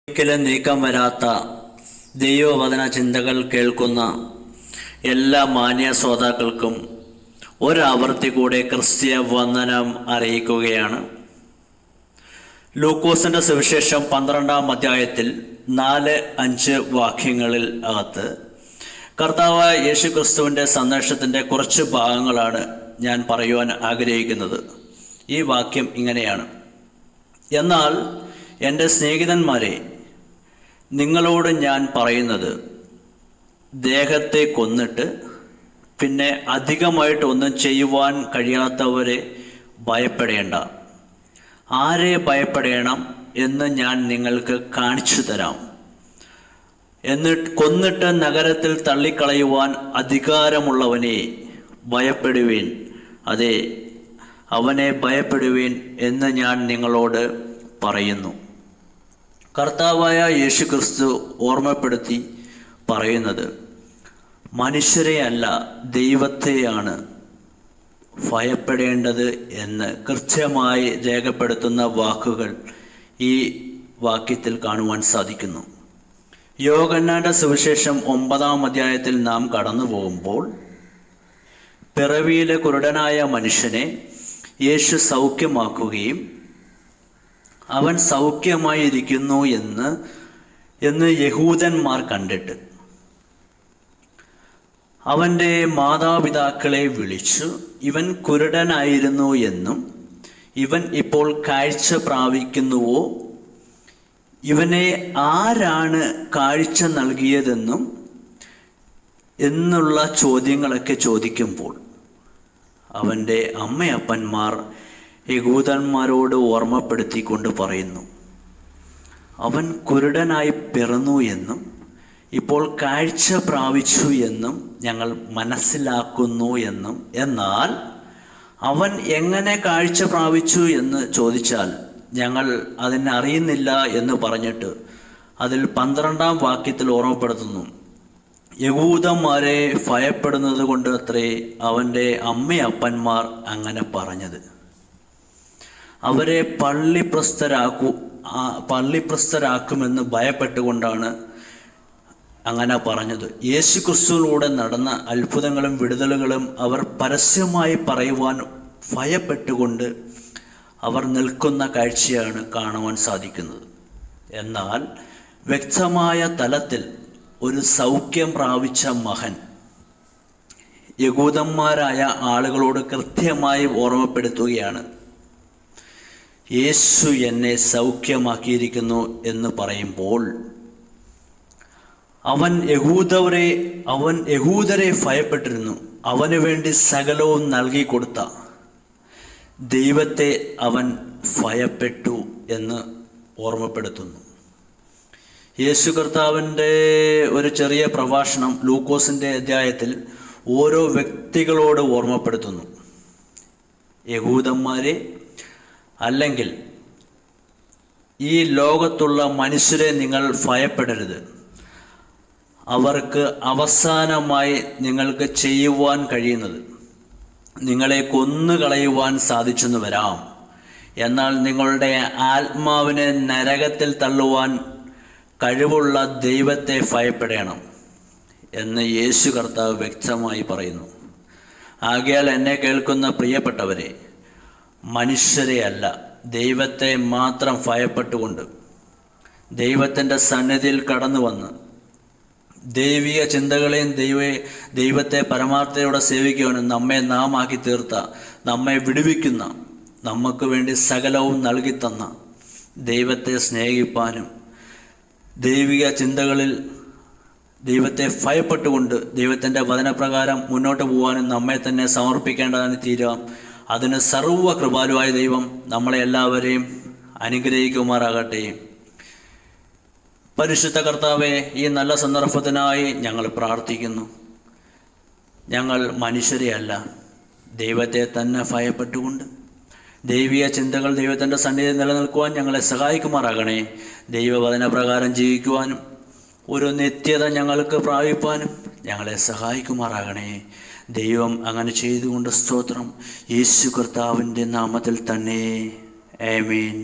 ഒരിക്കലും നീക്കം വരാത്ത ദൈവവചന ചിന്തകൾ കേൾക്കുന്ന എല്ലാ മാന്യ ശ്രോതാക്കൾക്കും ഒരാവർത്തി കൂടെ ക്രിസ്തീയ വന്ദനം അറിയിക്കുകയാണ്. ലൂക്കോസിന്റെ സുവിശേഷം 12-ാം അധ്യായത്തിൽ 4-5 വാക്യങ്ങളിൽ അകത്ത് കർത്താവായ യേശുക്രിസ്തുവിൻ്റെ സന്ദേശത്തിൻ്റെ കുറച്ച് ഭാഗങ്ങളാണ് ഞാൻ പറയുവാൻ ആഗ്രഹിക്കുന്നത്. ഈ വാക്യം ഇങ്ങനെയാണ്: എന്നാൽ എൻ്റെ സ്നേഹിതന്മാരെ, നിങ്ങളോട് ഞാൻ പറയുന്നത്, ദേഹത്തെ കൊന്നിട്ട് പിന്നെ അധികമായിട്ടൊന്നും ചെയ്യുവാൻ കഴിയാത്തവരെ ഭയപ്പെടേണ്ട. ആരെ ഭയപ്പെടണം എന്ന് ഞാൻ നിങ്ങൾക്ക് കാണിച്ചു തരാം. കൊന്നിട്ട് നഗരത്തിൽ തള്ളിക്കളയുവാൻ അധികാരമുള്ളവനെ ഭയപ്പെടുവീൻ. അതെ, അവനെ ഭയപ്പെടുവീൻ എന്ന് ഞാൻ നിങ്ങളോട് പറയുന്നു. കർത്താവായ യേശുക്രിസ്തു ഓർമ്മപ്പെടുത്തി പറയുന്നത്, മനുഷ്യരെ അല്ല ദൈവത്തെയാണ് ഭയപ്പെടേണ്ടത് എന്ന് കൃത്യമായി രേഖപ്പെടുത്തുന്ന വാക്കുകൾ ഈ വാക്യത്തിൽ കാണുവാൻ സാധിക്കുന്നു. യോഹന്നാന്റെ സുവിശേഷം 9-ാം അധ്യായത്തിൽ നാം കടന്നു പോകുമ്പോൾ പിറവിയിലെ കുരുടനായ മനുഷ്യനെ യേശു സൗഖ്യമാക്കുകയും അവൻ സൗഖ്യമായിരിക്കുന്നു എന്ന് യഹൂദന്മാർ കണ്ടിട്ട് അവൻ്റെ മാതാപിതാക്കളെ വിളിച്ചു ഇവൻ കുരുടനായിരുന്നു എന്നും ഇവൻ ഇപ്പോൾ കാഴ്ച പ്രാപിക്കുന്നുവോ, ഇവനെ ആരാണ് കാഴ്ച നൽകിയതെന്നും എന്നുള്ള ചോദ്യങ്ങളൊക്കെ ചോദിക്കുമ്പോൾ അവൻ്റെ അമ്മയപ്പന്മാർ യഹൂദന്മാരോട് ഓർമ്മപ്പെടുത്തിക്കൊണ്ട് പറയുന്നു, അവൻ കുരുടനായി പിറന്നു എന്നും ഇപ്പോൾ കാഴ്ച പ്രാപിച്ചു എന്നും ഞങ്ങൾ മനസ്സിലാക്കുന്നു എന്നും. എന്നാൽ അവൻ എങ്ങനെ കാഴ്ച പ്രാപിച്ചു എന്ന് ചോദിച്ചാൽ ഞങ്ങൾ അതിനെ അറിയുന്നില്ല എന്ന് പറഞ്ഞിട്ട് അതിൽ 12-ാം വാക്യത്തിൽ ഓർമ്മപ്പെടുത്തുന്നു, യഹൂദന്മാരെ ഭയപ്പെടുന്നത് കൊണ്ട് അത്രേ അവൻ്റെ അമ്മയപ്പന്മാർ അങ്ങനെ പറഞ്ഞത്. അവരെ പള്ളിപ്രസ്ഥരാക്കുമെന്ന് ഭയപ്പെട്ടുകൊണ്ടാണ് അങ്ങനെ പറഞ്ഞത്. യേശുക്രിസ്തുവിലൂടെ നടന്ന അത്ഭുതങ്ങളും വിടുതലുകളും അവർ പരസ്യമായി പറയുവാൻ ഭയപ്പെട്ടുകൊണ്ട് അവർ നിൽക്കുന്ന കാഴ്ചയാണ് കാണുവാൻ സാധിക്കുന്നത്. എന്നാൽ വ്യക്തമായ തലത്തിൽ ഒരു സൗഖ്യം പ്രാപിച്ച മകൻ യഹൂദന്മാരായ ആളുകളോട് കൃത്യമായി ഓർമ്മപ്പെടുത്തുകയാണ്, യേശു എന്നെ സൗഖ്യമാക്കിയിരിക്കുന്നു എന്ന് പറയുമ്പോൾ അവൻ യഹൂദരെ ഭയപ്പെട്ടിരുന്നു. അവന് വേണ്ടി സകലവും നൽകി കൊടുത്ത ദൈവത്തെ അവൻ ഭയപ്പെട്ടു എന്ന് ഓർമ്മപ്പെടുത്തുന്നു. യേശു കർത്താവിൻ്റെ ഒരു ചെറിയ പ്രഭാഷണം ലൂക്കോസിൻ്റെ അധ്യായത്തിൽ ഓരോ വ്യക്തികളോട് ഓർമ്മപ്പെടുത്തുന്നു. യഹൂദന്മാരെ അല്ലെങ്കിൽ ഈ ലോകത്തുള്ള മനുഷ്യരെ നിങ്ങൾ ഭയപ്പെടരുത്. അവർക്ക് അവസാനമായി നിങ്ങൾക്ക് ചെയ്യുവാൻ കഴിയുന്നത് നിങ്ങളെ കൊന്നുകളയുവാൻ സാധിച്ചെന്ന് വരാം. എന്നാൽ നിങ്ങളുടെ ആത്മാവിനെ നരകത്തിൽ തള്ളുവാൻ കഴിവുള്ള ദൈവത്തെ ഭയപ്പെടണം എന്ന് യേശു കർത്താവ് വ്യക്തമായി പറയുന്നു. ആകയാൽ എന്നെ കേൾക്കുന്ന പ്രിയപ്പെട്ടവരെ, മനുഷ്യരെ അല്ല ദൈവത്തെ മാത്രം ഭയപ്പെട്ടുകൊണ്ട് ദൈവത്തിൻ്റെ സന്നിധിയിൽ കടന്നു വന്ന് ദൈവിക ചിന്തകളെയും ദൈവത്തെ പരമാർത്ഥതയോടെ സേവിക്കുവാനും നമ്മെ നാം ആക്കി തീർത്ത, നമ്മെ വിടുവിക്കുന്ന, നമുക്ക് വേണ്ടി സകലവും നൽകി തന്ന ദൈവത്തെ സ്നേഹിപ്പാനും ദൈവിക ചിന്തകളിൽ ദൈവത്തെ ഭയപ്പെട്ടുകൊണ്ട് ദൈവത്തിൻ്റെ വചനപ്രകാരം മുന്നോട്ട് പോകാനും നമ്മെ തന്നെ സമർപ്പിക്കേണ്ടതാണ് തീരാം. അതിന് സർവ്വ കൃപാലുവായ ദൈവം നമ്മളെ എല്ലാവരെയും അനുഗ്രഹിക്കുമാറാകട്ടെ. പരിശുദ്ധ കർത്താവെ, ഈ നല്ല സന്ദർഭത്തിനായി ഞങ്ങൾ പ്രാർത്ഥിക്കുന്നു. ഞങ്ങൾ മനുഷ്യരെ അല്ല ദൈവത്തെ തന്നെ ഭയപ്പെട്ടുകൊണ്ട് ദൈവിക ചിന്തകൾ ദൈവത്തിൻ്റെ സന്നിധിയിൽ നിലനിൽക്കുവാൻ ഞങ്ങളെ സഹായിക്കുമാറാകണേ. ദൈവവചന പ്രകാരം ജീവിക്കുവാനും ഒരു നിത്യത ഞങ്ങൾക്ക് പ്രാപിപ്പാനും ഞങ്ങളെ സഹായിക്കുമാറാകണേ. ദൈവം അങ്ങനെ ചെയ്തുകൊണ്ട് സ്തോത്രം. യേശു കർത്താവിൻ്റെ നാമത്തിൽ തന്നെ. ആമേൻ.